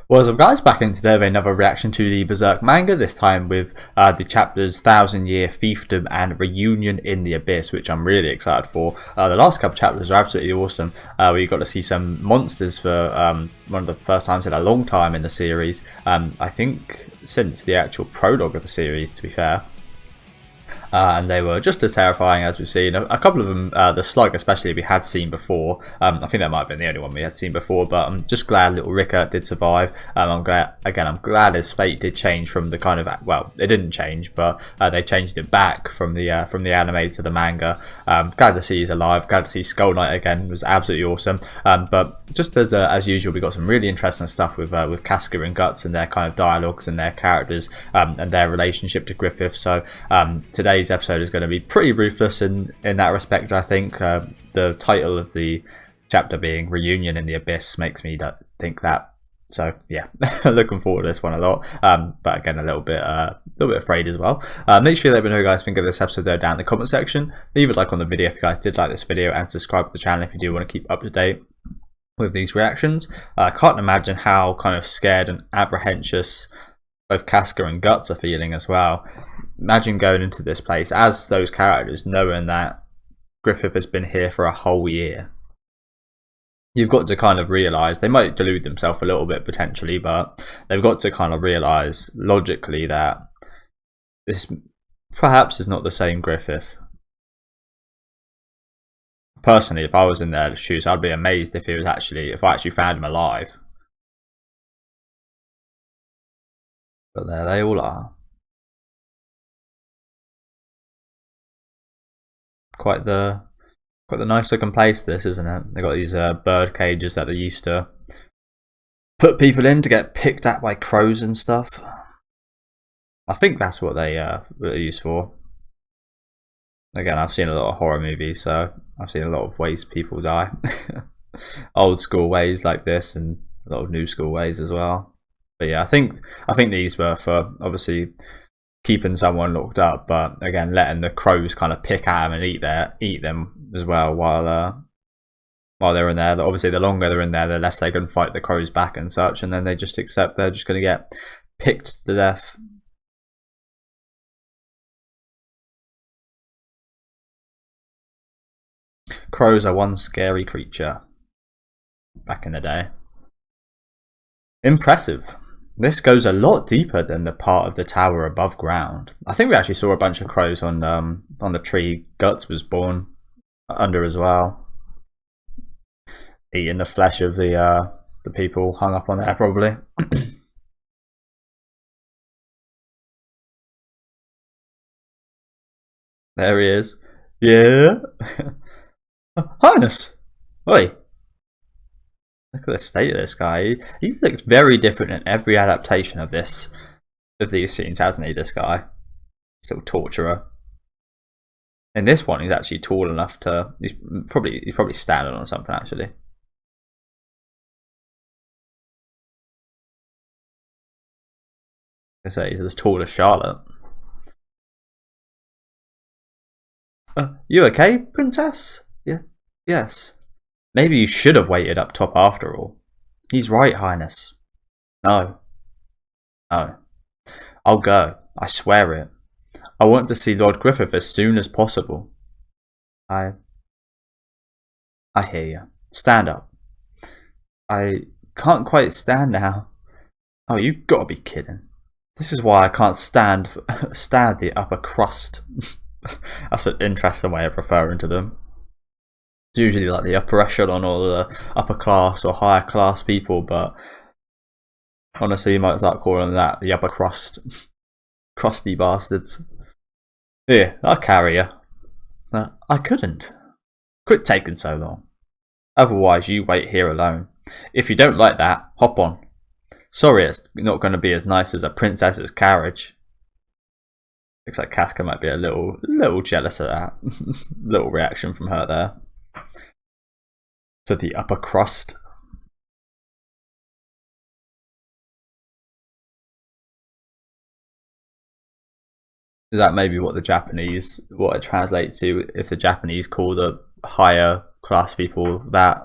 What's up guys, back in today with another reaction to the Berserk manga, this time with the chapters 1000 Year Fiefdom and Reunion in the Abyss, which I'm really excited for. The last couple chapters are absolutely awesome. We got to see some monsters for one of the first times in a long time in the series. I think since the actual prologue of the series, to be fair. And they were just as terrifying as we've seen. A couple of them, the slug especially, we had seen before. I think that might have been the only one we had seen before, but I'm just glad little Ricker did survive. I'm glad his fate did change from the kind of, well, it didn't change, but they changed it back from the anime to the manga. Glad to see he's alive. Glad to see Skull Knight again. It was absolutely awesome. But just as usual, we got some really interesting stuff with Casca and Guts and their kind of dialogues and their characters and their relationship to Griffith. So today's episode is going to be pretty ruthless in that respect. I think the title of the chapter being Reunion in the Abyss makes me think that. So yeah, looking forward to this one a lot, but again a little bit afraid as well. Make sure you let me know what you guys think of this episode though down in the comment section. Leave a like on the video if you guys did like this video, and subscribe to the channel if you do want to keep up to date with these reactions. I can't imagine how kind of scared and apprehensive both Casca and Guts are feeling as well. Imagine going into this place as those characters, knowing that Griffith has been here for a whole year. You've got to kind of realise, they might delude themselves a little bit potentially, but they've got to kind of realise logically that this perhaps is not the same Griffith. Personally, if I was in their shoes, I'd be amazed if I actually found him alive. But there they all are. Quite the nice looking place this, isn't it? They got these bird cages that they used to put people in to get picked at by crows and stuff. I think that's what they're used for. Again, I've seen a lot of horror movies, so I've seen a lot of ways people die. Old school ways like this, and a lot of new school ways as well. But yeah, I think these were for obviously keeping someone locked up, but again letting the crows kind of pick at them and eat them as well while they're in there. Obviously the longer they're in there, the less they can fight the crows back and such, and then they just accept they're just going to get picked to death. Crows are one scary creature back in the day. Impressive. This goes a lot deeper than the part of the tower above ground. I think we actually saw a bunch of crows on the tree Guts was born under as well, eating the flesh of the people hung up on there probably. There he is. Yeah. Highness. Oi. Look at the state of this guy. He's looked very different in every adaptation of these scenes, hasn't he? This guy, still torturer. In this one, he's actually tall enough to. He's probably standing on something actually. I say he's as tall as Charlotte. You okay, princess? Yeah. Yes. Maybe you should have waited up top after all. He's right, Highness. No. No. I'll go. I swear it. I want to see Lord Griffith as soon as possible. I hear you. Stand up. I can't quite stand now. Oh, you've got to be kidding. This is why I can't stand the upper crust. That's an interesting way of referring to them. It's usually like the upper echelon or the upper class or higher class people, but honestly you might start calling them that, the upper crust. Crusty bastards. Here, I'll carry you. I couldn't. Quit taking so long. Otherwise you wait here alone. If you don't like that, hop on. Sorry it's not going to be as nice as a princess's carriage. Looks like Casca might be a little jealous of that. Little reaction from her there. To the upper crust. Is that maybe what it translates to if the Japanese call the higher class people that?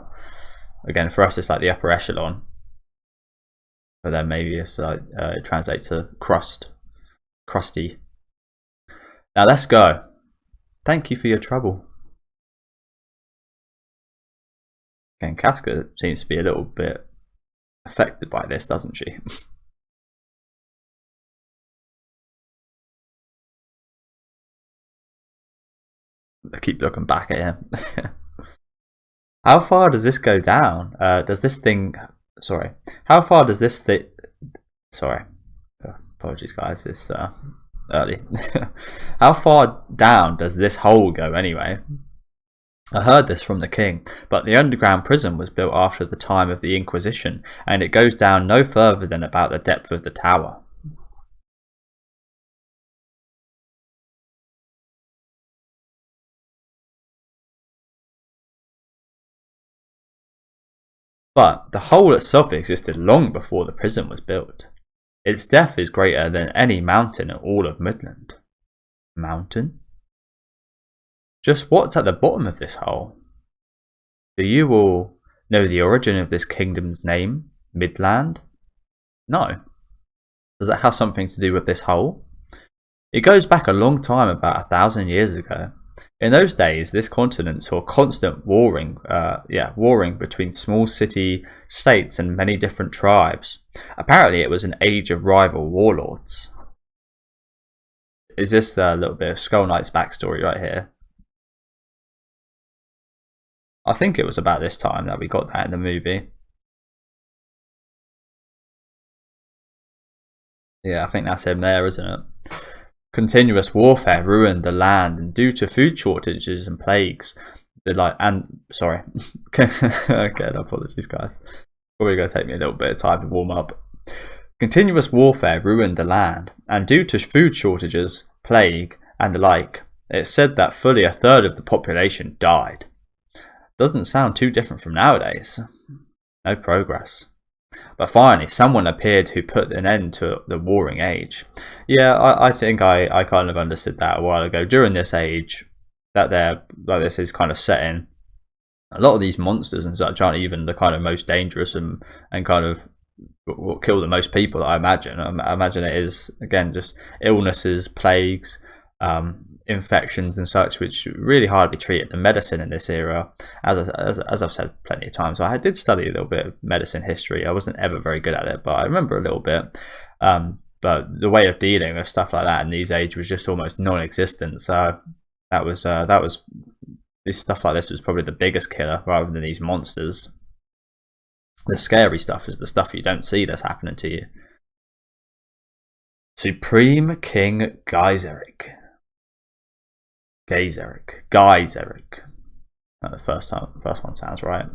Again, for us it's like the upper echelon. But then maybe it translates to crust, crusty. Now let's go. Thank you for your trouble. Again, Casca seems to be a little bit affected by this, doesn't she? I keep looking back at him. How far does this go down? Does this thing... Sorry. How far does this thing... Sorry. Apologies, guys. It's early. How far down does this hole go anyway? I heard this from the king, but the underground prison was built after the time of the Inquisition, and it goes down no further than about the depth of the tower. But the hole itself existed long before the prison was built. Its depth is greater than any mountain in all of Midland. Mountain? Just what's at the bottom of this hole? Do you all know the origin of this kingdom's name, Midland? No. Does that have something to do with this hole? It goes back a long time, about 1,000 years ago. In those days, this continent saw constant warring between small city states and many different tribes. Apparently, it was an age of rival warlords. Is this a little bit of Skull Knight's backstory right here? I think it was about this time that we got that in the movie. Yeah, I think that's him there, isn't it? Continuous warfare ruined the land, and due to food shortages and plagues, sorry. Again, apologies, guys. Probably going to take me a little bit of time to warm up. Continuous warfare ruined the land, and due to food shortages, plague, and the like, it's said that fully a third of the population died. Doesn't sound too different from nowadays. No progress. But finally, someone appeared who put an end to the warring age. Yeah, I think I kind of understood that a while ago. During this age that this is kind of set in, a lot of these monsters and such aren't even the kind of most dangerous and kind of what kill the most people, I imagine. I imagine it is, again, just illnesses, plagues, infections and such, which really hard to be treated. The medicine in this era, as I've said plenty of times, I did study a little bit of medicine history. I wasn't ever very good at it, but I remember a little bit. But the way of dealing with stuff like that in these ages was just almost non-existent. So that was this stuff like this was probably the biggest killer, rather than these monsters. The scary stuff is the stuff you don't see that's happening to you. Supreme King Geyseric. The first one sounds right.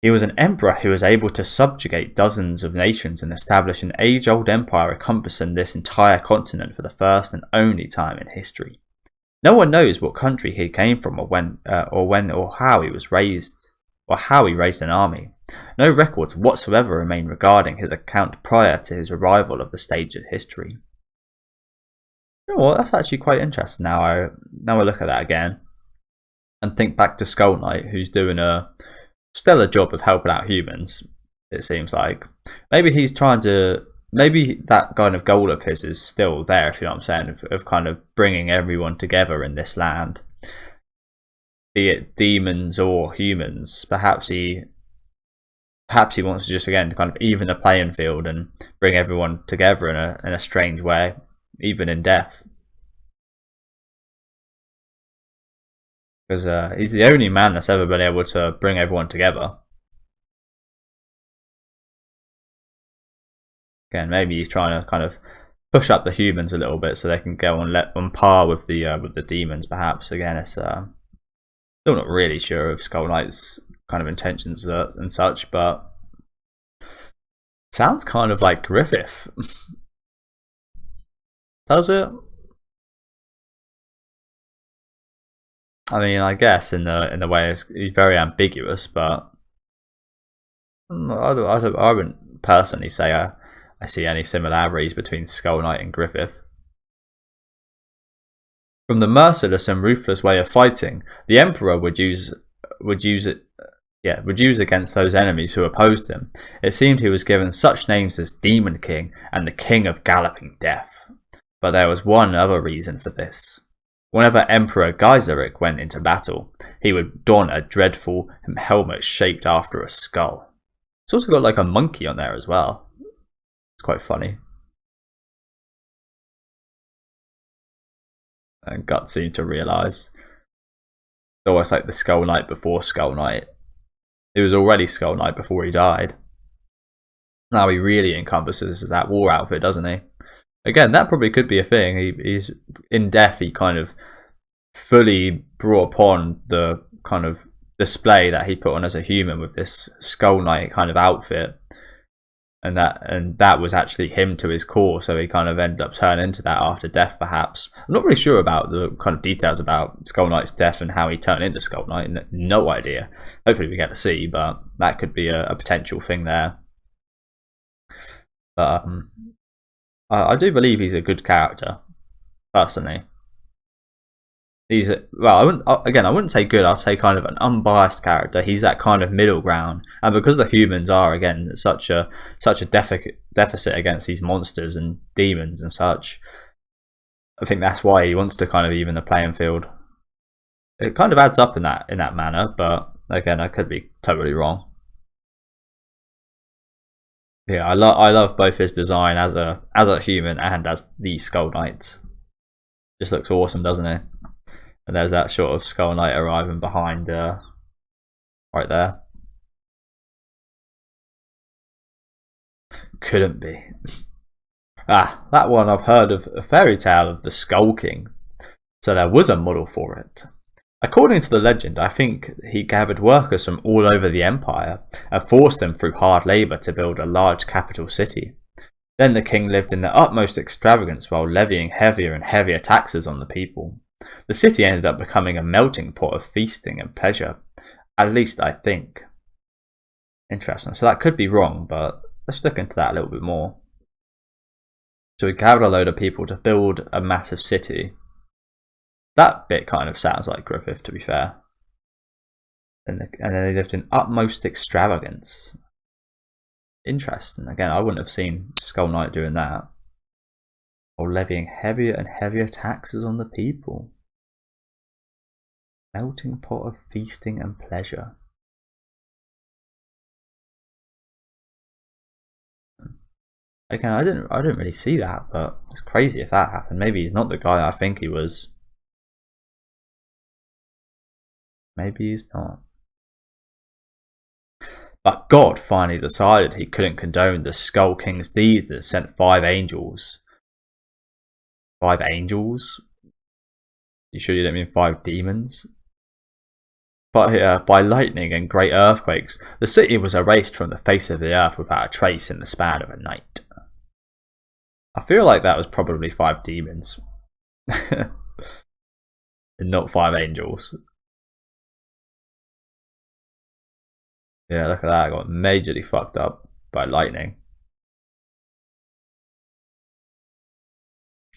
He was an emperor who was able to subjugate dozens of nations and establish an age-old empire encompassing this entire continent for the first and only time in history. No one knows what country he came from, or when or how he was raised, or how he raised an army. No records whatsoever remain regarding his account prior to his arrival of the stage of history. You know what? That's actually quite interesting. Now I look at that again and think back to Skull Knight, who's doing a stellar job of helping out humans. It seems like maybe he's trying to. Maybe that kind of goal of his is still there, if you know what I'm saying, of kind of bringing everyone together in this land, be it demons or humans. Perhaps he wants to just, again, kind of even the playing field and bring everyone together in a strange way, even in death. Because he's the only man that's ever been able to bring everyone together. Again, maybe he's trying to kind of push up the humans a little bit so they can go on par with the demons. Perhaps, again, it's still not really sure of Skull Knight's kind of intentions and such, but sounds kind of like Griffith. Does it? I mean, I guess in the way he's very ambiguous, but I wouldn't personally say I see any similarities between Skull Knight and Griffith. From the merciless and ruthless way of fighting, the Emperor would use would use against those enemies who opposed him. It seemed he was given such names as Demon King and the King of Galloping Death. But there was one other reason for this. Whenever Emperor Geiseric went into battle, he would don a dreadful helmet shaped after a skull. It's also got like a monkey on there as well. It's quite funny. And Gut seemed to realise. It's almost like the Skull Knight before Skull Knight. He was already Skull Knight before he died. Now he really encompasses that war outfit, doesn't he? Again, that probably could be a thing. He's in death. He kind of fully brought upon the kind of display that he put on as a human with this Skull Knight kind of outfit, and that was actually him to his core. So he kind of ended up turning into that after death. Perhaps I'm not really sure about the kind of details about Skull Knight's death and how he turned into Skull Knight. No idea. Hopefully we get to see, but that could be a potential thing there. But I do believe he's a good character, personally. He's I wouldn't say good. I'd say kind of an unbiased character. He's that kind of middle ground, and because the humans are again such a deficit against these monsters and demons and such, I think that's why he wants to kind of even the playing field. It kind of adds up in that manner, but again, I could be totally wrong. Yeah, I love both his design as a human and as the Skull Knight. Just looks awesome, doesn't it? And there's that shot of Skull Knight arriving behind, right there. Couldn't be. That one I've heard of, a fairy tale of the Skull King. So there was a model for it. According to the legend, I think he gathered workers from all over the empire and forced them through hard labour to build a large capital city. Then the king lived in the utmost extravagance while levying heavier and heavier taxes on the people. The city ended up becoming a melting pot of feasting and pleasure. At least I think. Interesting. So that could be wrong, but let's look into that a little bit more. So he gathered a load of people to build a massive city. That bit kind of sounds like Griffith, to be fair. And then they lived in utmost extravagance. Interesting. Again, I wouldn't have seen Skull Knight doing that. Or levying heavier and heavier taxes on the people. Melting pot of feasting and pleasure. Again, I didn't really see that, but it's crazy if that happened. Maybe he's not the guy I think he was. Maybe he's not. But God finally decided he couldn't condone the Skull King's deeds and sent 5 angels. 5 angels? You sure you don't mean 5 demons? But by lightning and great earthquakes, the city was erased from the face of the earth without a trace in the span of a night. I feel like that was probably 5 demons. And not 5 angels. Yeah, look at that. I got majorly fucked up by lightning.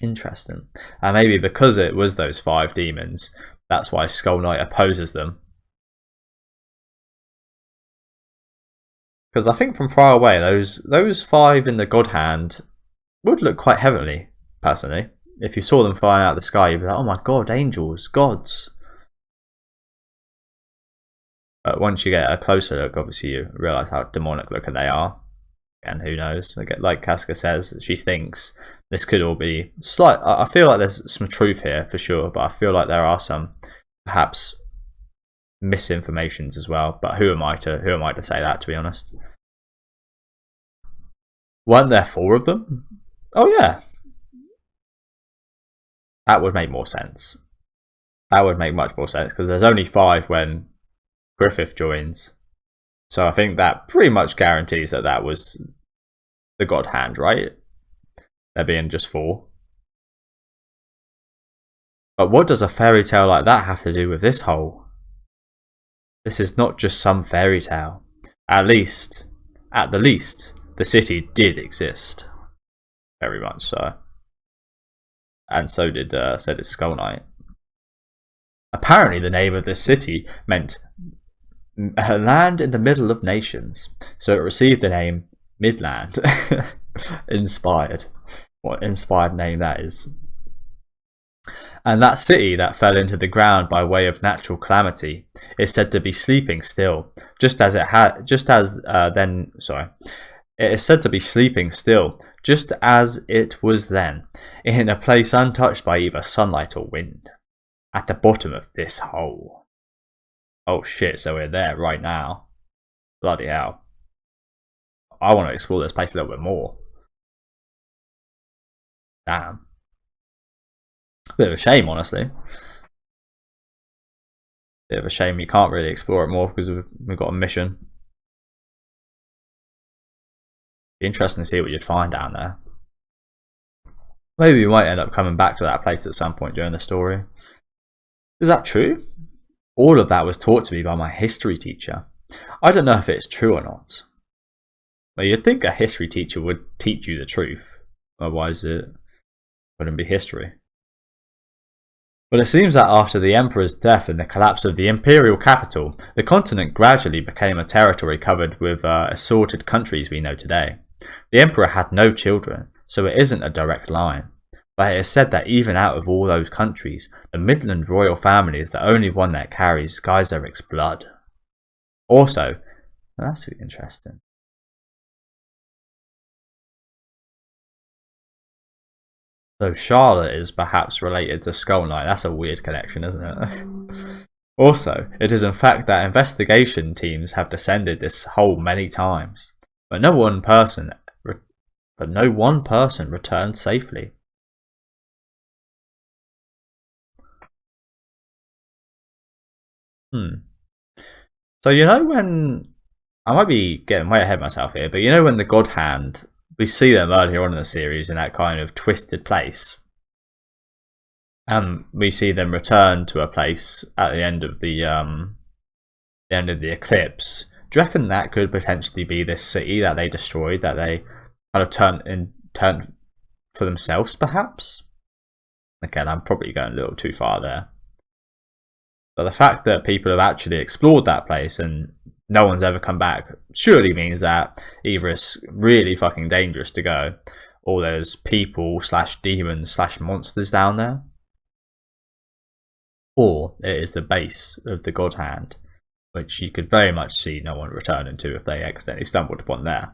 Interesting. And maybe because it was those 5 demons, that's why Skull Knight opposes them. Because I think from far away, those 5 in the God Hand would look quite heavenly, personally. If you saw them flying out of the sky, you'd be like, oh my god, angels, gods. But once you get a closer look, obviously you realise how demonic looking they are. And who knows? Like Casca says, she thinks this could all be slight. I feel like there's some truth here for sure, but I feel like there are some perhaps misinformations as well. But who am I to say that, to be honest? Weren't there 4 of them? Oh yeah. That would make more sense. That would make much more sense because there's only 5 when Griffith joins. So I think that pretty much guarantees that was the God Hand, right? There being just 4. But what does a fairy tale like that have to do with this whole? This is not just some fairy tale. At the least, the city did exist. Very much so. And so did Skull Knight. Apparently the name of this city meant A land in the middle of nations, so it received the name Midland. Inspired. What inspired name that is. And that city that fell into the ground by way of natural calamity is said to be sleeping still, it is said to be sleeping still, just as it was then, in a place untouched by either sunlight or wind, at the bottom of this hole. Oh shit, so we're there right now. Bloody hell. I want to explore this place a little bit more. Damn. Bit of a shame, honestly. Bit of a shame you can't really explore it more because we've got a mission. Be interesting to see what you'd find down there. Maybe we might end up coming back to that place at some point during the story. Is that true? All of that was taught to me by my history teacher. I don't know if it's true or not. Well, you'd think a history teacher would teach you the truth. Otherwise it wouldn't be history. But it seems that after the emperor's death and the collapse of the imperial capital, the continent gradually became a territory covered with assorted countries we know today. The emperor had no children, so it isn't a direct line. But it is said that even out of all those countries, the Midland royal family is the only one that carries Skyzeric's blood. Also, that's interesting. So Charlotte is perhaps related to Skull Knight. That's a weird connection, isn't it? Also, it is in fact that investigation teams have descended this hole many times, but no one person returned safely. So you know when I might be getting way ahead of myself here, but you know when the God Hand, we see them earlier on in the series in that kind of twisted place. We see them return to a place at the end of the eclipse. Do you reckon that could potentially be this city that they destroyed, that they kind of turned for themselves, perhaps? Again, I'm probably going a little too far there. But the fact that people have actually explored that place and no one's ever come back surely means that either it's really fucking dangerous to go, or there's people / demons / monsters down there, or it is the base of the God Hand, which you could very much see no one returning to if they accidentally stumbled upon there.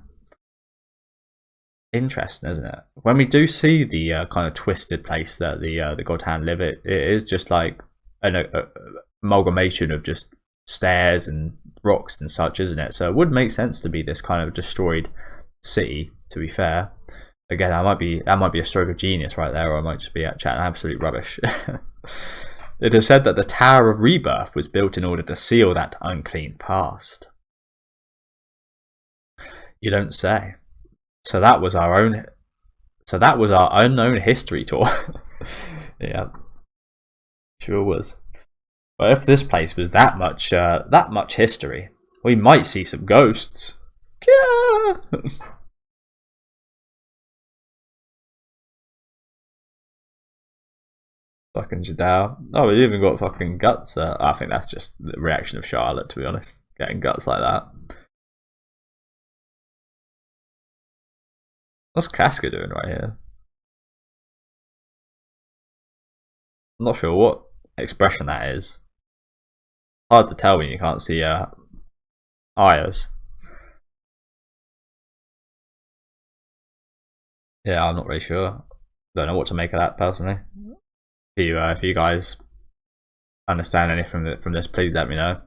Interesting, isn't it? When we do see the kind of twisted place that the God Hand live, it is just like an amalgamation of just stairs and rocks and such, isn't it? So it would make sense to be this kind of destroyed city, to be fair. Again, that might be a stroke of genius right there, or I might just be chatting absolute rubbish. It is said that the Tower of Rebirth was built in order to seal that unclean past. You don't say. So that was our unknown history tour. Yeah, sure was. But if this place was that much history, we might see some ghosts. Yeah. Fucking Jadao. Oh, we even got fucking guts. I think that's just the reaction of Charlotte, to be honest. Getting guts like that. What's Casca doing right here? I'm not sure what expression that is. Hard to tell when you can't see eyes. Yeah, I'm not really sure. Don't know what to make of that personally. If you guys understand anything from this, please let me know.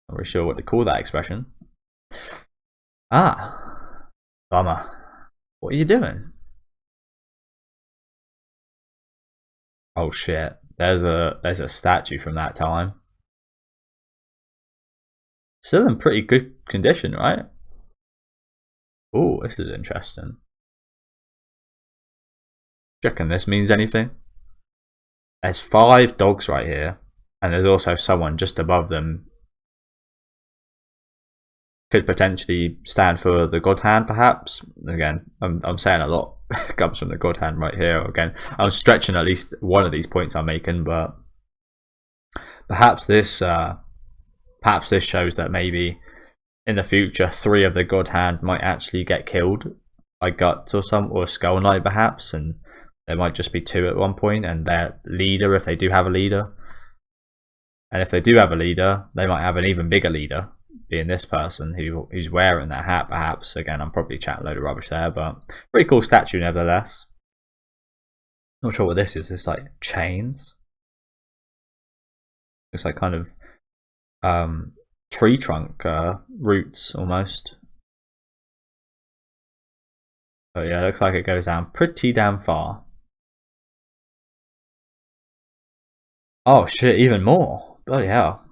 Not really sure what to call that expression. Ah, bummer. What are you doing? Oh shit! There's a statue from that time. Still in pretty good condition, right? Oh, this is interesting. Do you reckon this means anything? There's 5 dogs right here, and there's also someone just above them. Could potentially stand for the God Hand, perhaps. Again, I'm saying a lot comes from the God Hand right here. Again, I'm stretching at least one of these points I'm making, but perhaps this perhaps this shows that maybe in the future 3 of the God Hand might actually get killed by Guts or Skull Knight perhaps, and there might just be 2 at one point, and their leader, if they do have a leader. And if they do have a leader, they might have an even bigger leader, being this person who's wearing that hat perhaps. Again, I'm probably chatting a load of rubbish there, but pretty cool statue nevertheless. Not sure what this is. It's like chains. Looks like kind of tree trunk roots almost. But yeah, it looks like it goes down pretty damn far. Oh shit, even more. Bloody hell.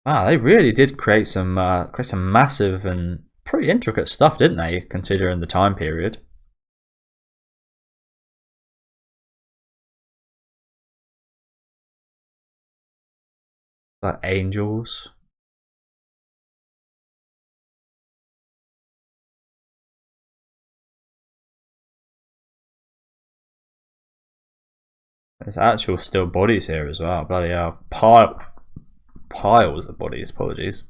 Wow, they really did create some massive and pretty intricate stuff, didn't they, considering the time period. Like angels. There's actual still bodies here as well. Bloody hell. Piles of bodies, apologies.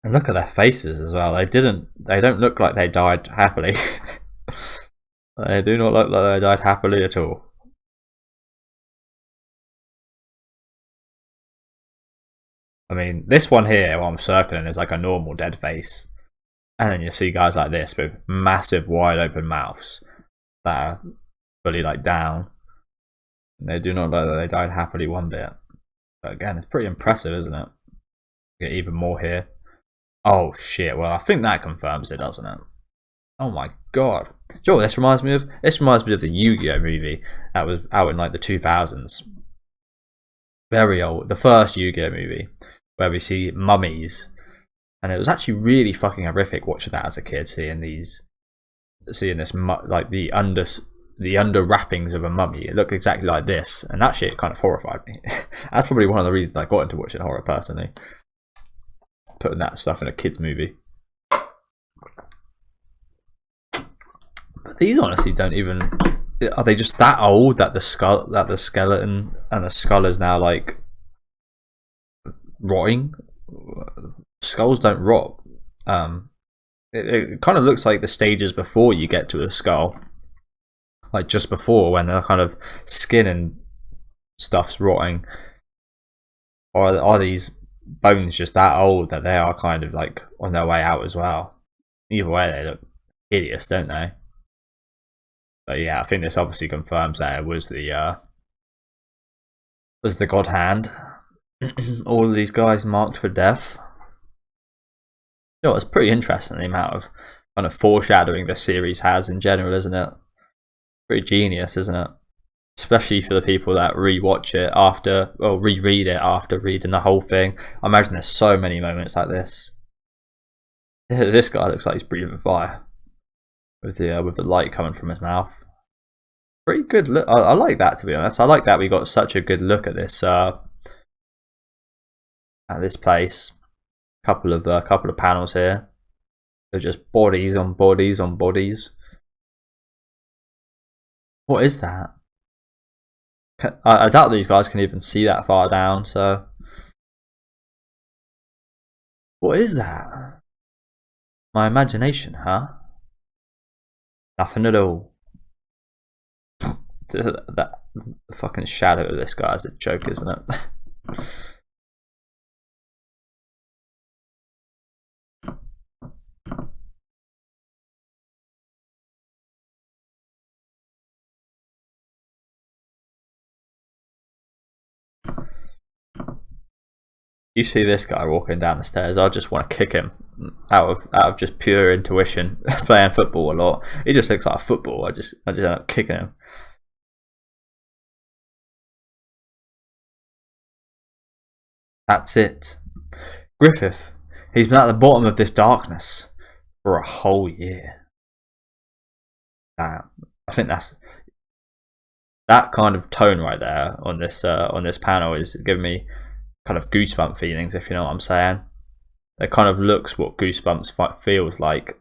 And look at their faces as well. They don't look like they died happily. They do not look like they died happily at all. I mean, this one here, what I'm circling, is like a normal dead face. And then you see guys like this with massive wide open mouths that are fully like down. They do not look like they died happily one bit. But again, it's pretty impressive, isn't it? Get even more here. Oh shit, well I think that confirms it, doesn't it? Oh my god. Do you know what this reminds me of? This reminds me of the Yu-Gi-Oh movie that was out in like the 2000s. Very old. The first Yu-Gi-Oh movie where we see mummies. And it was actually really fucking horrific watching that as a kid, seeing this like the under wrappings of a mummy. It looked exactly like this, and that shit kind of horrified me. That's probably one of the reasons I got into watching horror personally. Putting that stuff in a kids movie. But these honestly don't even. Are they just that old that the skeleton and the skull is now like rotting? Skulls don't rot. It kind of looks like the stages before you get to a skull, like just before when the kind of skin and stuff's rotting. Or are these bones just that old that they are kind of like on their way out as well? Either way, they look hideous, don't they? But yeah, I think this obviously confirms that it was the God Hand. All of these guys marked for death. You know, it's pretty interesting the amount of kind of foreshadowing this series has in general, isn't it? Pretty genius, isn't it? Especially for the people that rewatch it after, or reread it after reading the whole thing. I imagine there's so many moments like this. This guy looks like he's breathing fire with the light coming from his mouth. Pretty good look. I like that, to be honest. I like that we got such a good look at this place. Couple of panels here. They're just bodies on bodies on bodies. What is that? I doubt these guys can even see that far down, so. What is that? My imagination, huh? Nothing at all. The fucking shadow of this guy is a joke, isn't it? You see this guy walking down the stairs, I just want to kick him out of just pure intuition. Playing football a lot, he just looks like a football. I just end up kicking him. That's it. Griffith. He's been at the bottom of this darkness for a whole year. Damn. I think that's that kind of tone right there on this panel is giving me kind of goosebump feelings, if you know what I'm saying. It kind of looks what goosebumps feels like.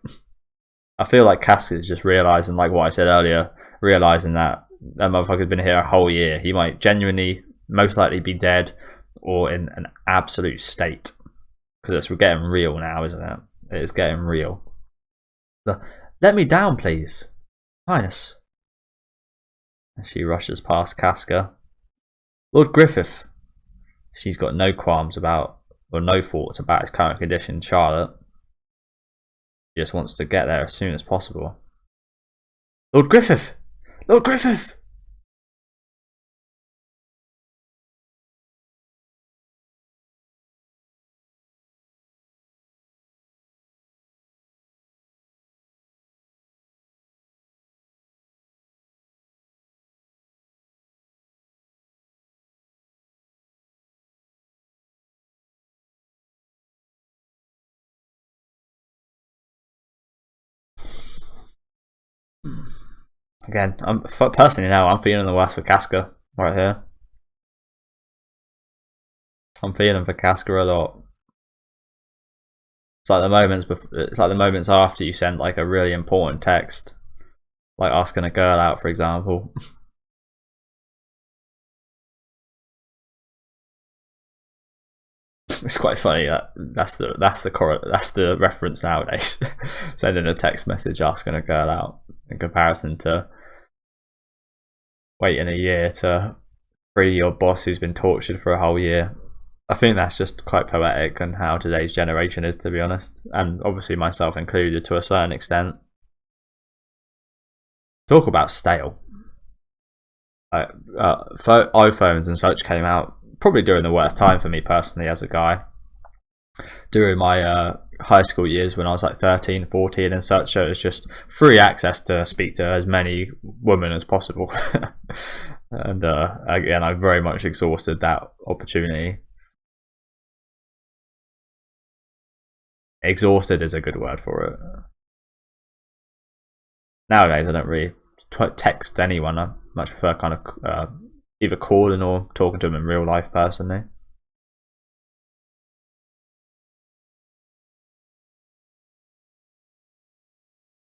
I feel like Casket's just realising, like what I said earlier, realising that that motherfucker's been here a whole year. He might genuinely most likely be dead or in an absolute state. Because it's getting real now, isn't it? It is getting real. Let me down, please, Highness. And she rushes past Casca. Lord Griffith. She's got no qualms about, or no thoughts about his current condition, Charlotte. She just wants to get there as soon as possible. Lord Griffith! Lord Griffith! Again, personally now, I'm feeling the worst for Casca right here. I'm feeling for Casca a lot. It's like the moments after you send like a really important text, like asking a girl out, for example. It's quite funny that that's the reference nowadays. Sending a text message asking a girl out in comparison to waiting a year to free your boss who's been tortured for a whole year. I think that's just quite poetic on how today's generation is, to be honest, and obviously myself included to a certain extent. Talk about stale. iPhones and such came out probably during the worst time for me personally as a guy. During my high school years when I was like 13, 14 and such, so it was just free access to speak to as many women as possible. And again, I very much exhausted that opportunity. Exhausted is a good word for it. Nowadays I don't really text anyone. I much prefer kind of either calling or talking to them in real life personally.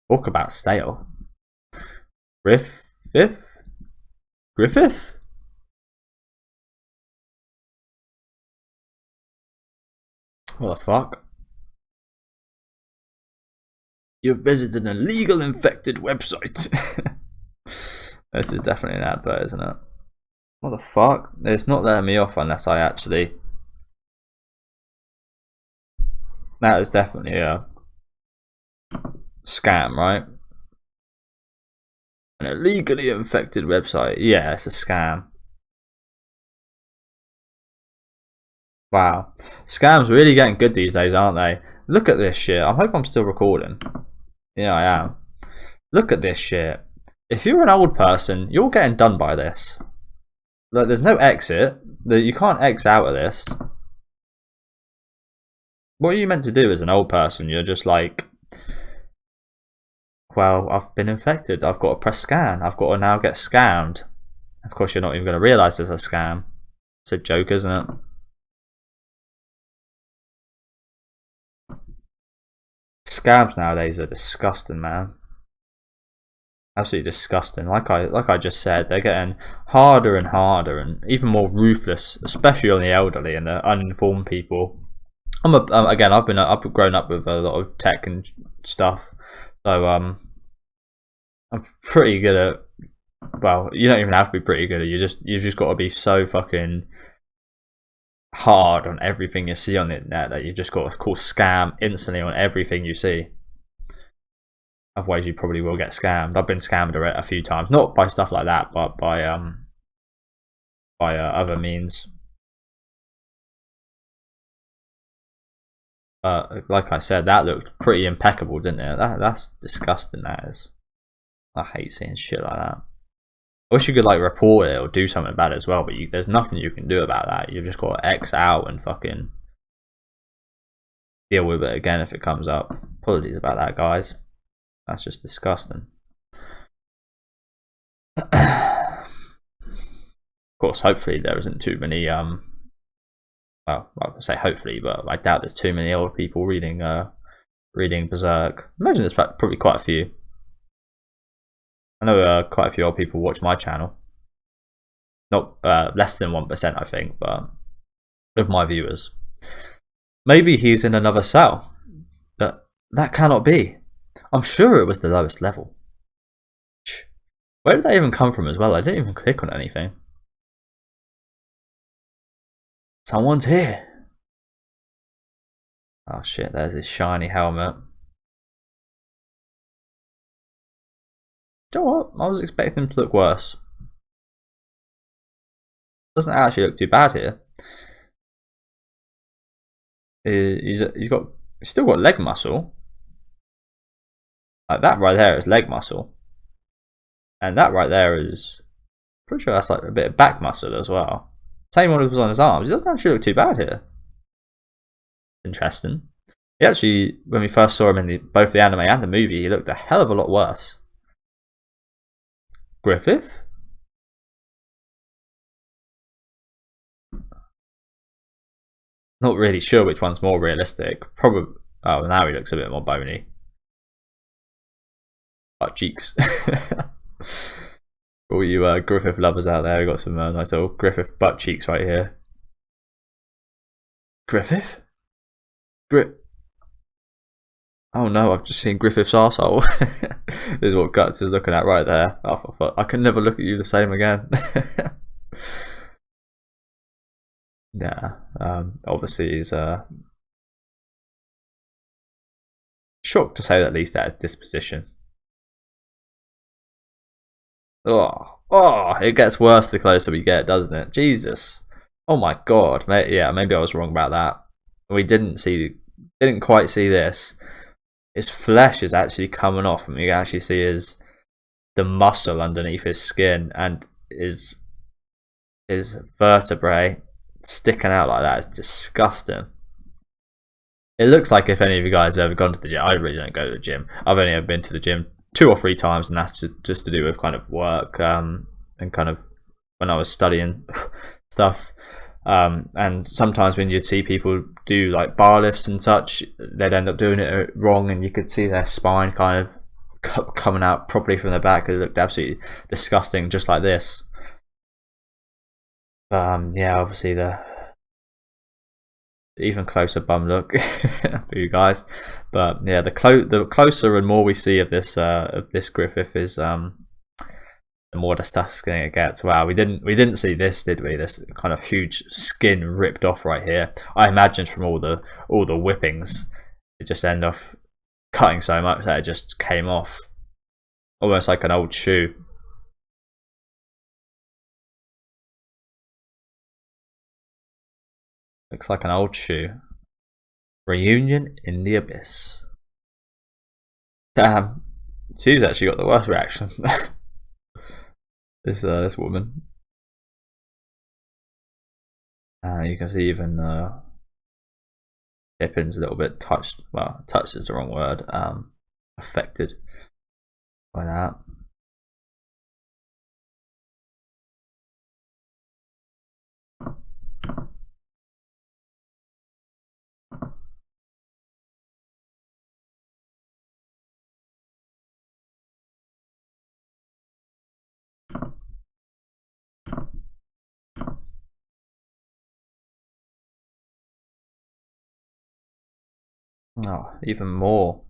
Talk about stale. Griffith? What the fuck? You've visited an illegal infected website. This is definitely an advert, isn't it? What the fuck? It's not letting me off unless I actually... That is definitely a scam, right? An illegally infected website. Yeah, it's a scam. Wow. Scams really getting good these days, aren't they? Look at this shit. I hope I'm still recording. Yeah, I am. Look at this shit. If you're an old person, you're getting done by this. Like, there's no exit. You can't X out of this. What are you meant to do as an old person? You're just like, well, I've been infected. I've got to press scan. I've got to now get scammed. Of course, you're not even going to realise there's a scam. It's a joke, isn't it? Scams nowadays are disgusting, man. Absolutely disgusting. Like I just said, they're getting harder and harder, and even more ruthless, especially on the elderly and the uninformed people. Again, I've grown up with a lot of tech and stuff, so I'm pretty good at. Well, you don't even have to be pretty good at. You've just got to be so fucking hard on everything you see on the internet that you've just got to call scam instantly on everything you see. Otherwise, you probably will get scammed. I've been scammed a few times, not by stuff like that, but by other means. Like I said, that looked pretty impeccable, didn't it? That's disgusting. That is. I hate seeing shit like that. I wish you could like report it or do something about it as well, but there's nothing you can do about that. You've just got to X out and fucking deal with it again if it comes up. Apologies about that, guys. That's just disgusting. Of course, hopefully there isn't too many well, I say hopefully, but I doubt there's too many old people reading Berserk. I imagine there's probably quite a few. I know quite a few old people watch my channel. Not less than 1%, I think, but of my viewers. Maybe he's in another cell. That cannot be. I'm sure it was the lowest level. Where did that even come from as well? I didn't even click on anything. Someone's here. Oh shit, there's his shiny helmet. You know what? I was expecting him to look worse. Doesn't actually look too bad here. He's still got leg muscle. Like that right there is leg muscle. And that right there is, pretty sure that's like a bit of back muscle as well. Same one as was on his arms. He doesn't actually look too bad here. Interesting. He actually, when we first saw him in both the anime and the movie, he looked a hell of a lot worse. Griffith? Not really sure which one's more realistic. Probably. Oh, now he looks a bit more bony. Butt cheeks. All you Griffith lovers out there, we got some nice little Griffith butt cheeks right here. Griffith? Oh no, I've just seen Griffith's arsehole. This is what Guts is looking at right there. Oh, for fuck. I can never look at you the same again. Yeah, obviously he's shocked to say the least at his disposition. Oh, it gets worse the closer we get, doesn't it? Jesus. Oh my god. Yeah, maybe I was wrong about that. We didn't quite see this. His flesh is actually coming off, and you can actually see the muscle underneath his skin, and his vertebrae sticking out like that. It's disgusting. It looks like if any of you guys have ever gone to the gym. I really don't go to the gym. I've only ever been to the gym 2 or 3 times, and that's just to do with kind of work and kind of when I was studying stuff. And sometimes when you'd see people do like bar lifts and such, they'd end up doing it wrong, and you could see their spine kind of coming out properly from the back. It looked absolutely disgusting, just like this. Yeah, obviously the even closer bum look for you guys, but yeah, the closer and more we see of this Griffith is the more disgusting it gets. Wow, we didn't see this, did we? This kind of huge skin ripped off right here. I imagine from all the whippings, it just ended off cutting so much that it just came off, almost like an old shoe. Looks like an old shoe. Reunion in the Abyss. Damn, she's actually got the worst reaction. This woman. You can see even Pippin's a little bit touched. Well, touched is the wrong word. Affected by that. Oh, even more.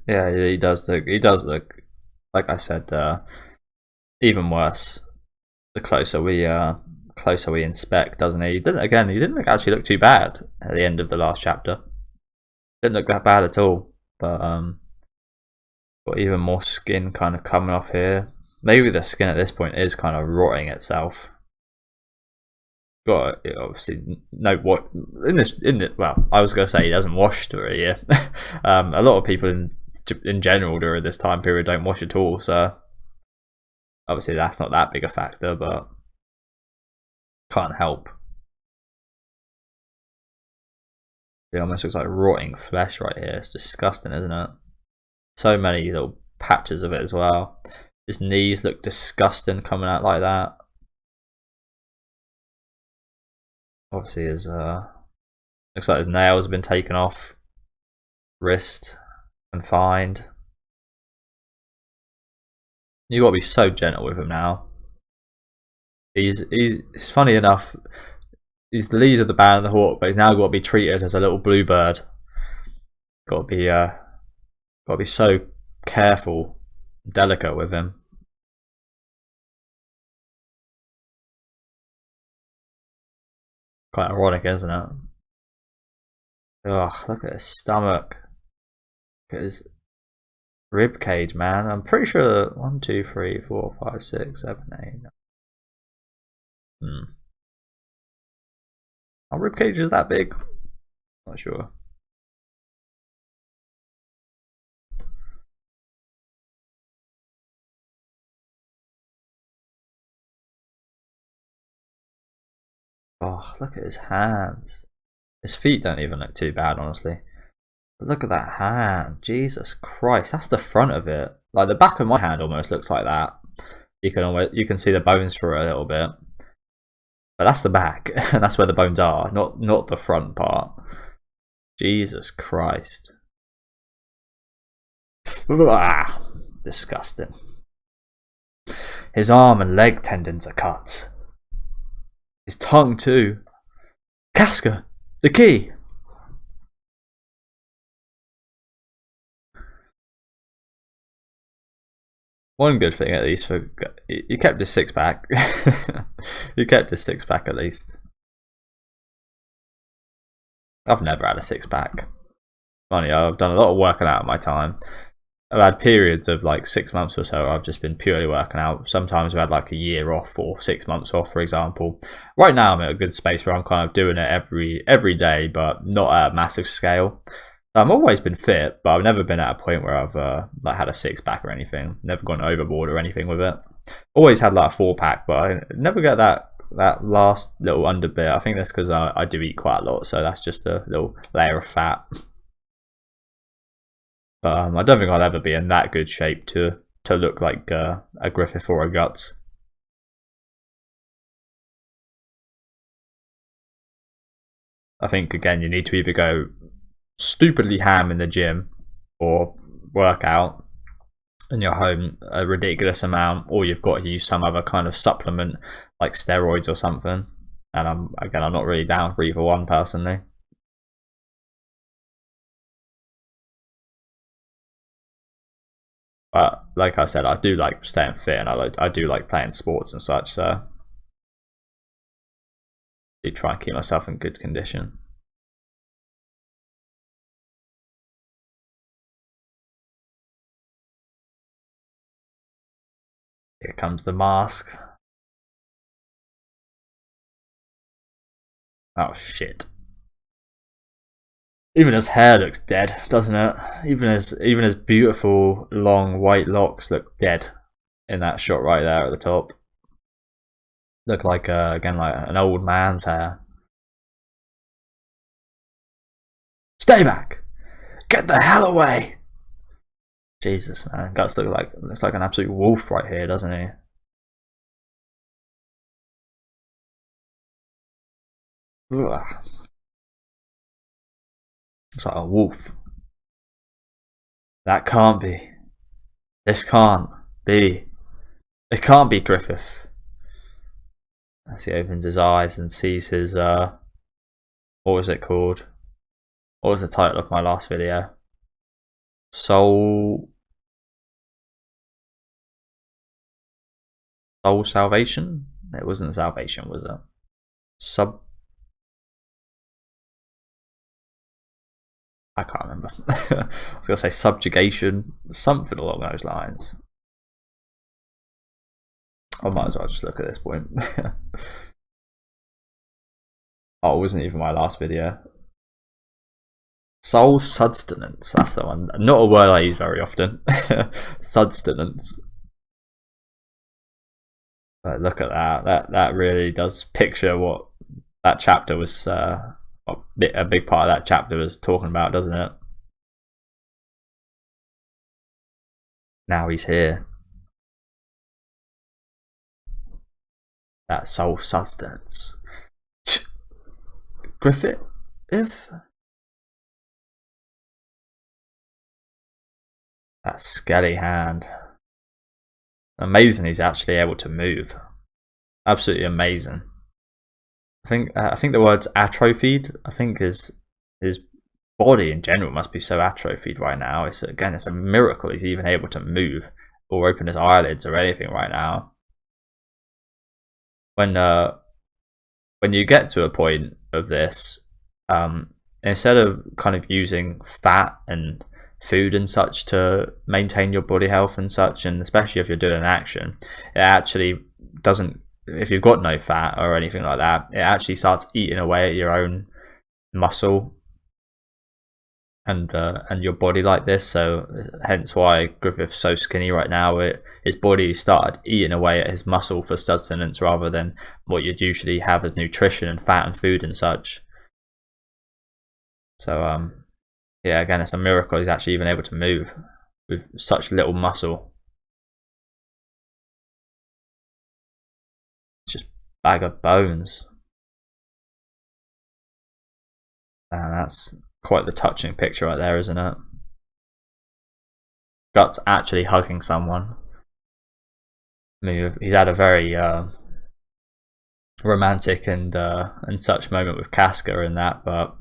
Yeah, he does look, like I said, even worse. The closer we inspect, doesn't he? He didn't actually look too bad at the end of the last chapter. Didn't look that bad at all. But got even more skin kind of coming off here. Maybe the skin at this point is kind of rotting itself. Got obviously no what well, I was going to say he doesn't wash through a year. A lot of people in general during this time period don't wash at all, so obviously that's not that big a factor, but can't help. It almost looks like rotting flesh right here. It's disgusting, isn't it? So many little patches of it as well. His knees look disgusting coming out like that. Obviously his looks like his nails have been taken off. Wrist confined. You got to be so gentle with him now. He's funny enough. He's the leader of the band, the Hawk, but he's now got to be treated as a little bluebird. Got to be so careful, delicate with him. Quite ironic, isn't it? Ugh, look at his stomach. Look at his rib cage, man. I'm pretty sure 1, 2, 3, 4, 5, 6, 7, 8. Our rib cage is that big? Not sure. Oh, look at his hands. His feet don't even look too bad, honestly. But look at that hand. Jesus Christ, that's the front of it. Like the back of my hand almost looks like that. You can see the bones through it a little bit. But that's the back, and that's where the bones are, not the front part. Jesus Christ. Ah, disgusting. His arm and leg tendons are cut. His tongue too. Casca, the key. One good thing at least for he kept his 6-pack. He kept his 6-pack at least. I've never had a 6-pack. Funny, I've done a lot of working out in my time. I've had periods of like 6 months or so I've just been purely working out. Sometimes I've had like a year off or 6 months off, for example. Right now I'm in a good space where I'm kind of doing it every day, but not at a massive scale. I've always been fit, but I've never been at a point where I've like had a 6-pack or anything. Never gone overboard or anything with it. Always had like a 4-pack, but I never get that last little under bit. I think that's because I do eat quite a lot, so that's just a little layer of fat. But I don't think I'll ever be in that good shape to look like a Griffith or a Guts. I think again you need to either go stupidly ham in the gym or work out in your home a ridiculous amount, or you've got to use some other kind of supplement like steroids or something. And I'm not really down for either one personally. But like I said, I do like staying fit, and I do like playing sports and such. So I do try and keep myself in good condition. Here comes the mask. Oh shit. Even his hair looks dead, doesn't it? Even his beautiful long white locks look dead in that shot right there at the top. Look like again like an old man's hair. Stay back! Get the hell away! Jesus, man, Guts looks like an absolute wolf right here, doesn't he? Ugh. Looks like a wolf. That can't be. This can't be. It can't be Griffith. As he opens his eyes and sees his what was it called? What was the title of my last video? Soul Salvation? It wasn't Salvation, was it? I can't remember. I was gonna say subjugation, something along those lines. I might as well just look at this point. Oh, it wasn't even my last video. Soul sustenance, that's the one. Not a word I use very often. Sustenance. But look at that. That really does picture what that chapter was. A big part of that chapter was talking about, doesn't it? Now he's here. That soul sustenance. Griffith? That skelly hand. Amazing, he's actually able to move. Absolutely amazing. I think the word's atrophied. I think his body in general must be so atrophied right now. It's a miracle he's even able to move or open his eyelids or anything right now. When you get to a point of this, instead of kind of using fat and food and such to maintain your body health and such, and especially if you're doing an action, it actually doesn't. If you've got no fat or anything like that, it actually starts eating away at your own muscle and your body like this. So hence why Griffith's so skinny right now. His body started eating away at his muscle for sustenance rather than what you'd usually have as nutrition and fat and food and such. So yeah, again, it's a miracle he's actually even able to move with such little muscle. It's just bag of bones. And that's quite the touching picture right there, isn't it? Guts actually hugging someone. I mean, he's had a very romantic and such moment with Casca in that, but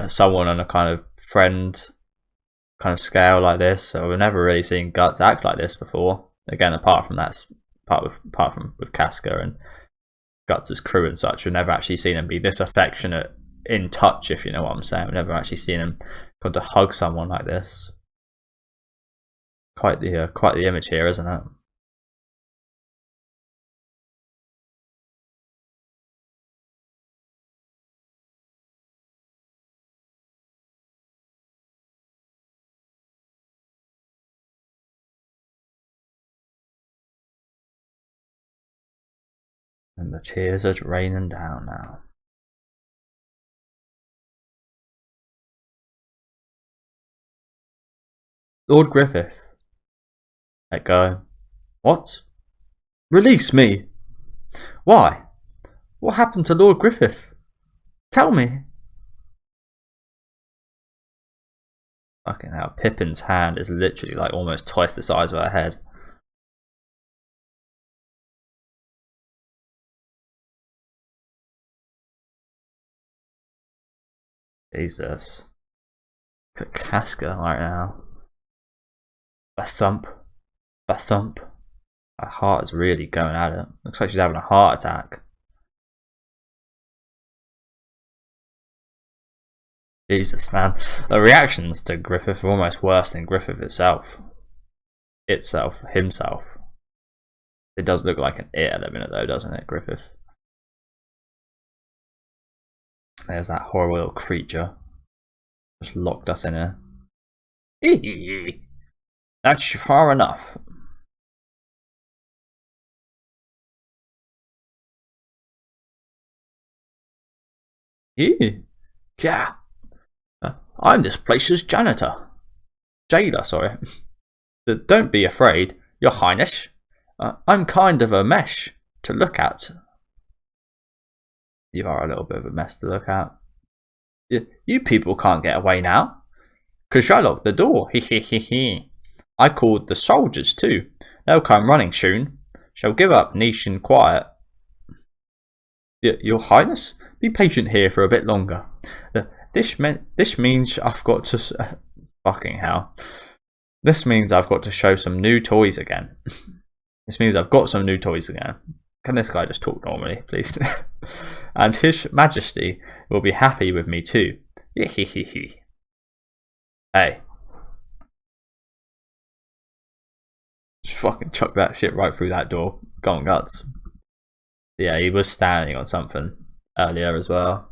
someone on a kind of friend kind of scale like this, so we've never really seen Guts act like this before. Again, apart from with Casca and Guts' crew and such, we've never actually seen him be this affectionate in touch, if you know what I'm saying. We've never actually seen him come to hug someone like this. Quite the image here, isn't it? And the tears are raining down now. Lord Griffith. Let go. What? Release me! Why? What happened to Lord Griffith? Tell me! Fucking hell, Pippin's hand is literally like almost twice the size of her head. Jesus. Look at Casca right now. A thump. A thump. Her heart is really going at it. Looks like she's having a heart attack. Jesus, man. The reactions to Griffith are almost worse than Griffith himself. Himself. It does look like an it at the minute though, doesn't it, Griffith? There's that horrible little creature. Just locked us in here. That's far enough. Yeah. I'm this place's janitor. Jailer, sorry. Don't be afraid, Your Highness. I'm kind of a mess to look at. You are a little bit of a mess to look at. You people can't get away now. 'Cause I locked the door. I called the soldiers too. They'll come running soon. Shall give up niche and quiet. Your Highness, be patient here for a bit longer. This means I've got to... fucking hell. This means I've got to show some new toys again. This means I've got some new toys again. Can this guy just talk normally, please? And His Majesty will be happy with me too. Hey. Just fucking chuck that shit right through that door. Go on, Guts. Yeah, he was standing on something earlier as well.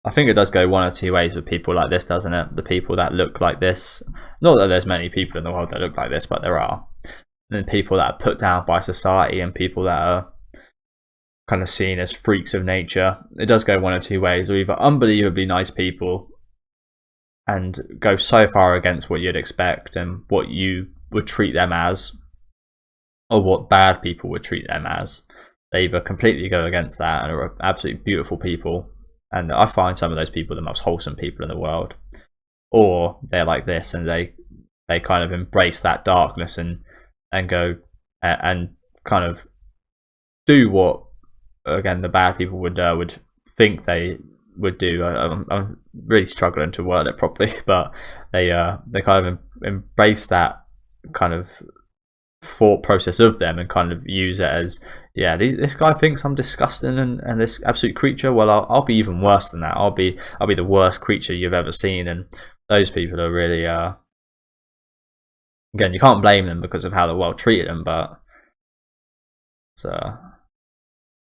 I think it does go one or two ways with people like this, doesn't it? The people that look like this. Not that there's many people in the world that look like this, but there are. And then people that are put down by society and people that are kind of seen as freaks of nature. It does go one or two ways. Or either unbelievably nice people and go so far against what you'd expect and what you would treat them as, or what bad people would treat them as. They either completely go against that and are absolutely beautiful people, And I find some of those people the most wholesome people in the world. Or they're like this, and they kind of embrace that darkness and go and kind of do what, again, the bad people would think they would do. I'm really struggling to word it properly, but they kind of embrace that kind of thought process of them and kind of use it as, yeah, this guy thinks I'm disgusting and this absolute creature. Well, I'll be even worse than that. I'll be the worst creature you've ever seen. And those people are really again, you can't blame them because of how the world treated them, but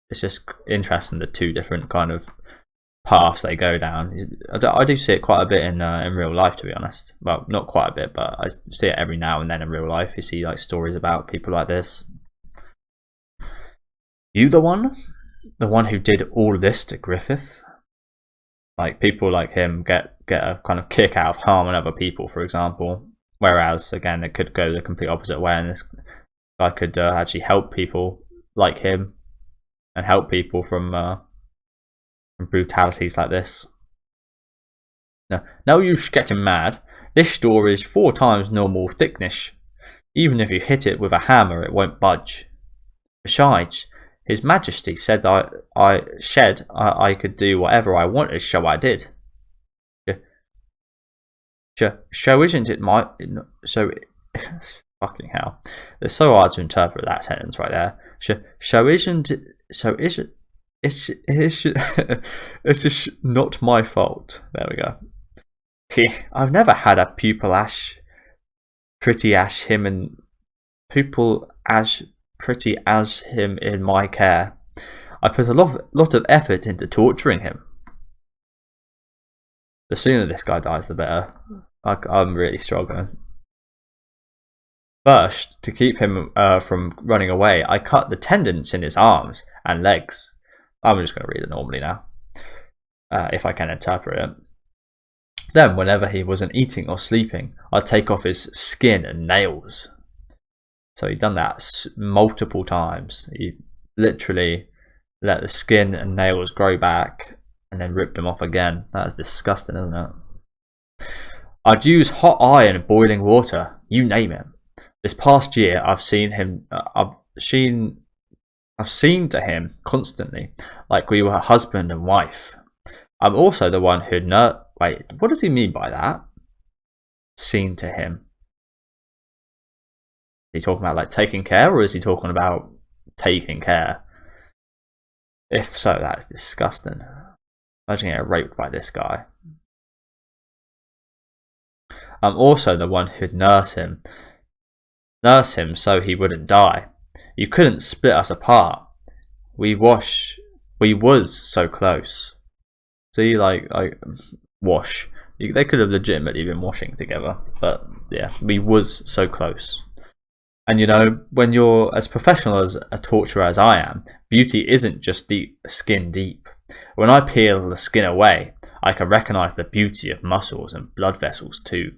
it's just interesting, the two different kind of paths they go down. I do see it quite a bit in real life, to be honest. Well, not quite a bit, but I see it every now and then in real life. You see like stories about people like this. You the one who did all this to Griffith? Like, people like him get a kind of kick out of harming other people, for example. Whereas, again, it could go the complete opposite way, and this guy could actually help people like him and help people from brutalities like this. Now you're getting mad. This door is 4 times normal thickness. Even if you hit it with a hammer, it won't budge. Besides, His Majesty said that I could do whatever I wanted, so I did. So isn't it my... So... Fucking hell. It's so hard to interpret that sentence right there. So isn't it... So is it... It's not my fault. There we go. I've never had a pupil as pretty as him in my care. I put a lot of effort into torturing him. The sooner this guy dies, the better. I'm really struggling. First, to keep him from running away, I cut the tendons in his arms and legs. I'm just going to read it normally now, if I can interpret it. Then, whenever he wasn't eating or sleeping, I'd take off his skin and nails. So he'd done that multiple times. He literally let the skin and nails grow back and then ripped them off again. That is disgusting, isn't it? I'd use hot iron and boiling water, you name it. This past year, I've seen to him constantly, like we were husband and wife. I'm also the one who'd wait, what does he mean by that? Seen to him. Is he talking about like taking care, or is he talking about taking care? If so, that is disgusting. Imagine getting raped by this guy. I'm also the one who'd nurse him so he wouldn't die. You couldn't split us apart. We was so close. See, like wash. They could have legitimately been washing together, but yeah, we was so close. And you know, when you're as professional as a torturer as I am, beauty isn't just the skin deep. When I peel the skin away, I can recognize the beauty of muscles and blood vessels too.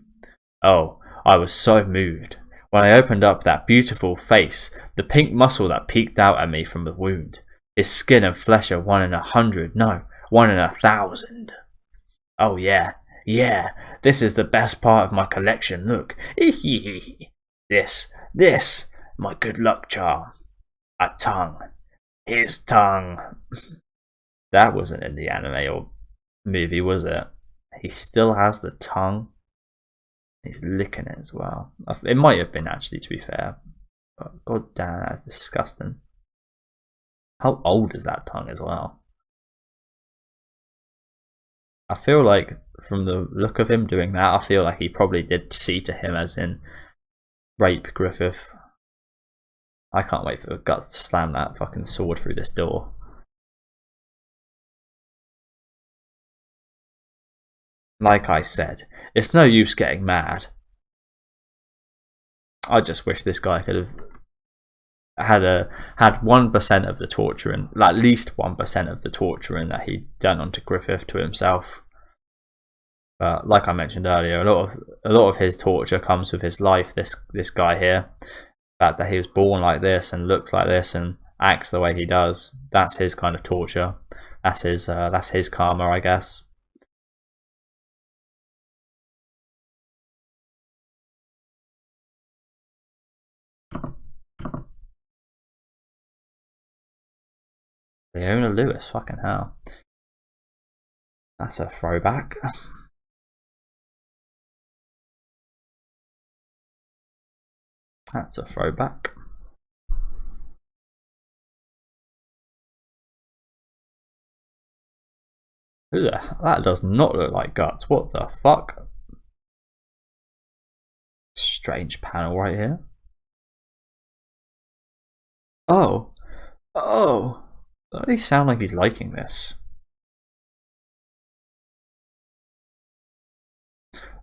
Oh, I was so moved. When I opened up that beautiful face, the pink muscle that peeked out at me from the wound, his skin and flesh are 1 in 100, no, 1 in 1,000. Oh yeah, this is the best part of my collection, look. This, my good luck charm. A tongue. His tongue. That wasn't in the anime or movie, was it? He still has the tongue. He's licking it as well. It might have been, actually, to be fair. But god damn, that's disgusting. How old is that tongue as well? I feel like, from the look of him doing that, I feel like he probably did see to him as in rape Griffith. I can't wait for the guts to slam that fucking sword through this door. Like I said, it's no use getting mad. I just wish this guy could have had 1% of the torturing, at least 1% of the torturing that he'd done onto Griffith to himself. But like I mentioned earlier, a lot of his torture comes with his life. This guy here, the fact that he was born like this and looks like this and acts the way he does, that's his kind of torture. That's his karma, I guess. Leona Lewis, fucking hell. That's a throwback. That's a throwback. Ugh, that does not look like Guts. What the fuck? Strange panel right here. Oh. Oh. Doesn't he sound like he's liking this?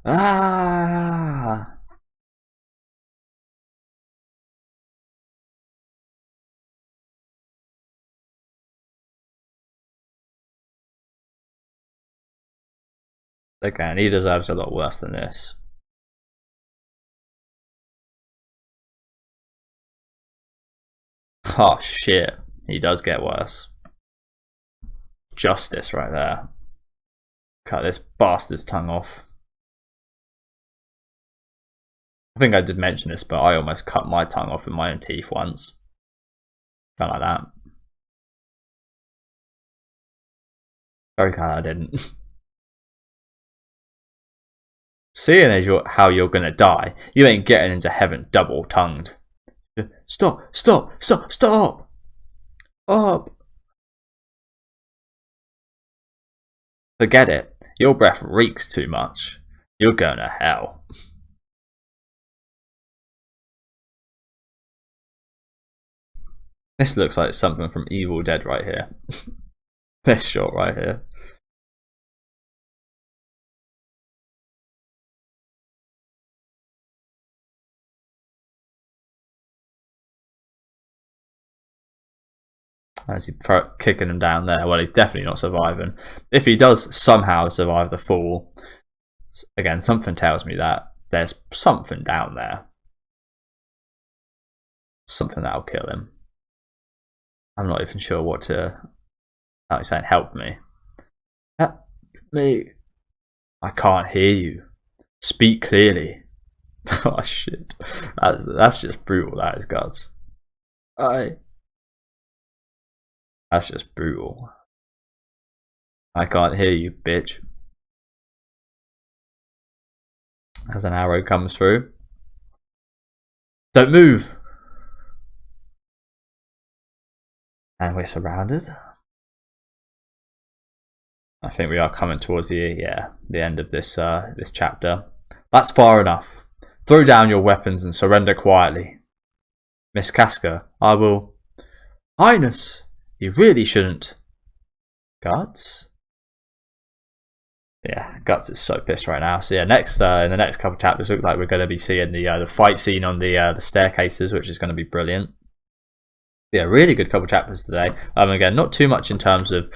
Ah. Again, he deserves a lot worse than this. Oh shit, he does get worse. Justice right there. Cut this bastard's tongue off. I think I did mention this, but I almost cut my tongue off with my own teeth once. Kind of like that. Very glad I didn't. Seeing as how you're gonna die, you ain't getting into heaven double-tongued. Stop! Stop! Stop! Stop! Up! Forget it. Your breath reeks too much. You're going to hell. This looks like something from Evil Dead right here. This shot right here. As he kicking him down there. Well, he's definitely not surviving. If he does somehow survive the fall, again, something tells me that there's something down there. Something that'll kill him. I'm not even sure what to... Oh, he's saying, help me. Help me. I can't hear you. Speak clearly. Oh, shit. That's just brutal, that is, Guts. That's just brutal. I can't hear you, bitch. As an arrow comes through. Don't move! And we're surrounded. I think we are coming towards the end of this this chapter. That's far enough. Throw down your weapons and surrender quietly. Miss Casca, I will... Highness! You really shouldn't. Guts? Yeah, Guts is so pissed right now. So yeah, next in the next couple of chapters, look like we're going to be seeing the fight scene on the staircases, which is going to be brilliant. Yeah, really good couple of chapters today. Again, not too much in terms of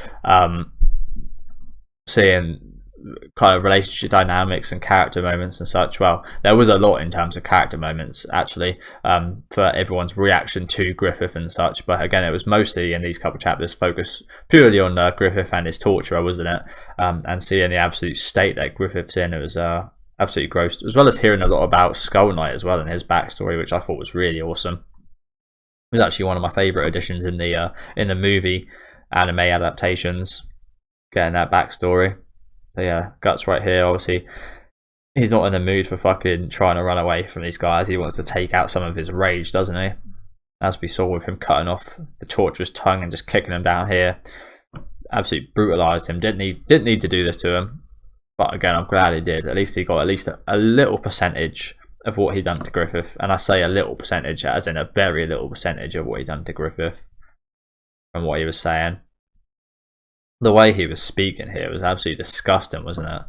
seeing kind of relationship dynamics and character moments and such. Well, there was a lot in terms of character moments actually, for everyone's reaction to Griffith and such, but again it was mostly in these couple of chapters focused purely on Griffith and his torturer, wasn't it? And seeing the absolute state that Griffith's in, it was absolutely gross, as well as hearing a lot about Skull Knight as well and his backstory, which I thought was really awesome. It was actually one of my favourite additions in the movie anime adaptations, getting that backstory. So yeah, Guts right here, obviously he's not in the mood for fucking trying to run away from these guys. He wants to take out some of his rage, doesn't he? As we saw with him cutting off the torturer's tongue and just kicking him down here. Absolutely brutalised him. Didn't need to do this to him. But again, I'm glad he did. At least he got at least a little percentage of what he done to Griffith. And I say a little percentage as in a very little percentage of what he done to Griffith from what he was saying. The way he was speaking here was absolutely disgusting, wasn't it?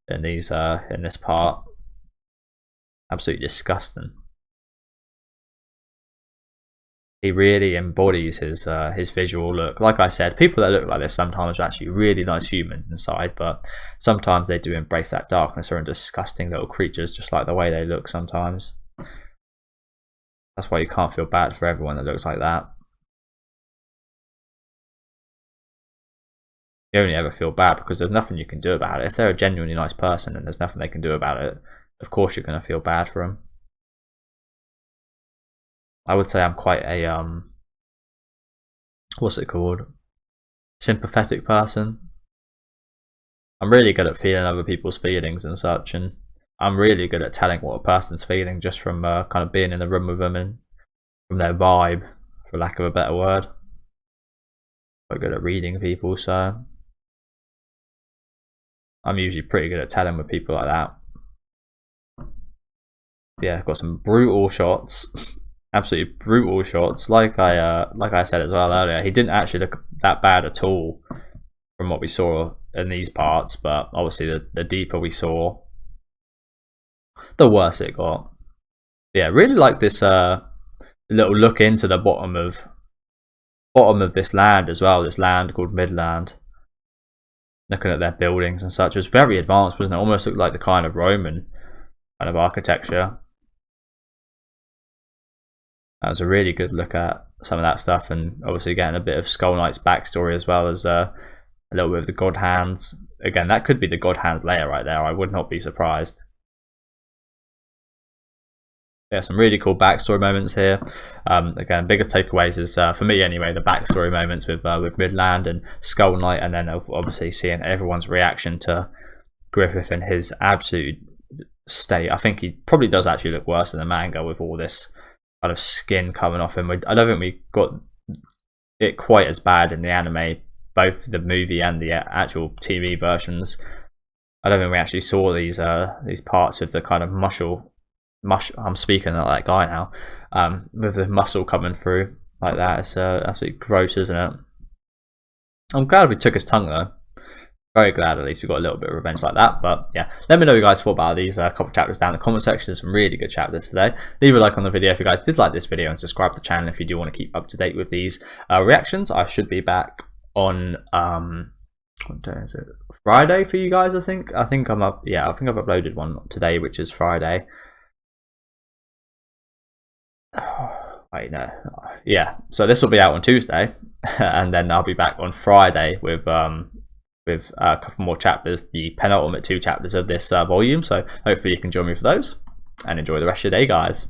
In this part, absolutely disgusting. He really embodies his visual look. Like I said, people that look like this sometimes are actually really nice humans inside, but sometimes they do embrace that darkness or are disgusting little creatures, just like the way they look sometimes. That's why you can't feel bad for everyone that looks like that. you only ever feel bad because there's nothing you can do about it. If they're a genuinely nice person and there's nothing they can do about it, of course you're going to feel bad for them. I would say I'm quite a what's it called? Sympathetic person. I'm really good at feeling other people's feelings and such, and I'm really good at telling what a person's feeling just from kind of being in the room with them and from their vibe, for lack of a better word. Quite good at reading people, so I'm usually pretty good at telling with people like that. Yeah, got some brutal shots. Absolutely brutal shots. Like I said as well earlier, he didn't actually look that bad at all from what we saw in these parts, but obviously the deeper we saw, the worse it got. Yeah, really like this little look into the bottom of this land as well. This land called Midland. Looking at their buildings and such, it was very advanced, wasn't it? Almost looked like the kind of Roman kind of architecture. That was a really good look at some of that stuff, and obviously getting a bit of Skull Knight's backstory as well as a little bit of the God Hands. Again, that could be the God Hands layer right there. I would not be surprised. Yeah, some really cool backstory moments here. Again, bigger takeaways is for me anyway, the backstory moments with Midland and Skull Knight, and then obviously seeing everyone's reaction to Griffith and his absolute state. I think he probably does actually look worse in the manga with all this kind of skin coming off him. I don't think we got it quite as bad in the anime, both the movie and the actual TV versions. I don't think we actually saw these parts of the kind of I'm speaking like that guy now, with the muscle coming through like that. It's absolutely gross, isn't it? I'm glad we took his tongue though. Very glad at least we got a little bit of revenge like that. But yeah, let me know what you guys thought about these couple of chapters down in the comment section. There's some really good chapters today. Leave a like on the video if you guys did like this video, and subscribe to the channel if you do want to keep up to date with these reactions. I should be back on what day is it? Friday for you guys, I think. I think I'm up. Yeah, I think I've uploaded one today, which is Friday. Wait, no. Yeah, so this will be out on Tuesday, and then I'll be back on Friday with a couple more chapters, the penultimate 2 chapters of this volume. So hopefully you can join me for those, and enjoy the rest of your day, guys.